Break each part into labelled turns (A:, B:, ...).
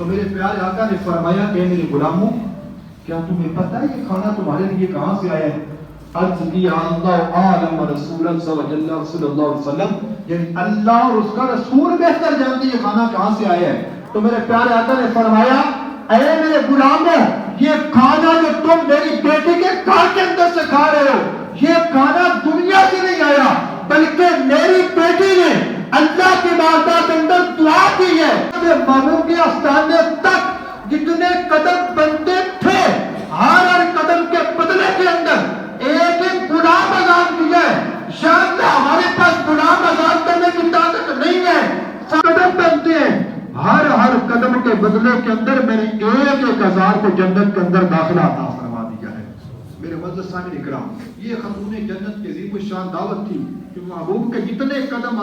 A: तो मेरे प्यारे आका ने फरमाया कि मेरे गुलामों, क्या तुम्हें पता है ये खाना तुम्हारे लिए कहाँ से आया है? अर्ज़ की अल्लाह आलम व रसूलन सल्लल्लाहु अलैहि वसल्लम, यानी अल्लाह और उसका रसूल बेहतर जानते ये खाना कहाँ से आया है। तो मेरे प्यारे आका ने फरमाया, ऐ मेरे गुलामों, ये खाना जो तुम मेरी बेटी के घर के अंदर से खा रहे हो, ये खाना दुनिया से नहीं आया, बल्कि मेरी बेटी ने अल्लाह की बारगाह के अंदर दुआ की है। मामू के आस्थाने तक जितने कदम बनते थे, हर कदम के बदले के अंदर एक एक गुलाम आजाद किया है। शायद हमारे पास गुलाम आजाद करने की ताकत नहीं है, कदम बनते हैं, हर कदम के बदले के अंदर मेरी एक एक हजार को जन्नत के अंदर दाखिला अता फरमा दिया है। मेरे मज़्ज़ सामिन इकराम, ये ख़तून जन्नत की अज़ीम शान दावत थी कि महबूब के जितने कदम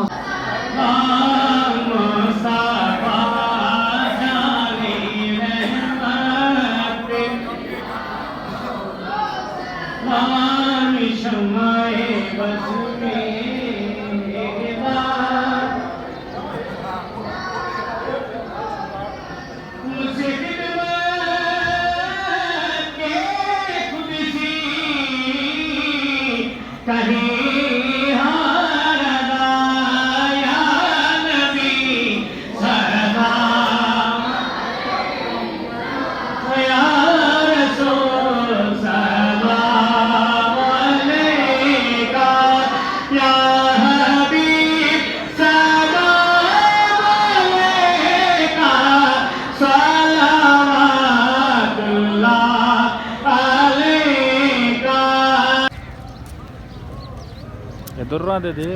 B: इधर देख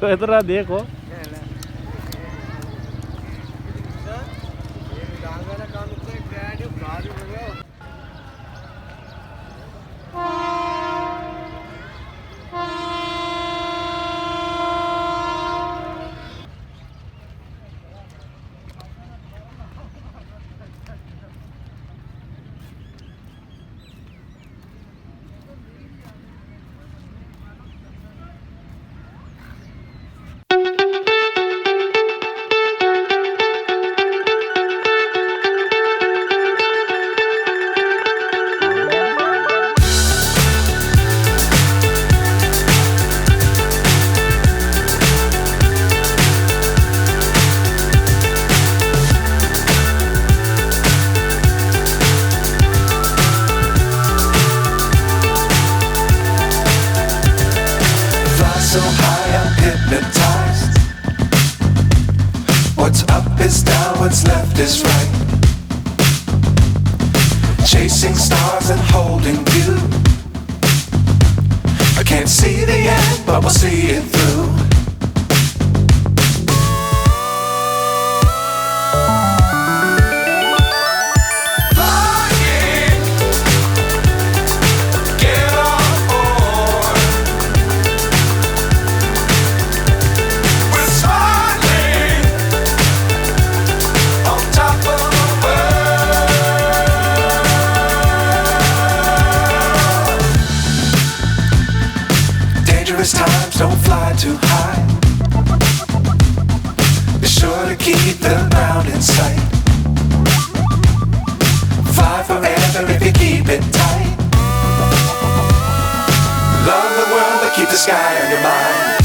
B: इधर देखो
C: what's left is right. Chasing stars and holding you. I can't see the end, but we'll see it through. Times don't fly too high. Be sure to keep the ground in sight. Fly forever if you keep it tight. Love the world but keep the sky on your mind.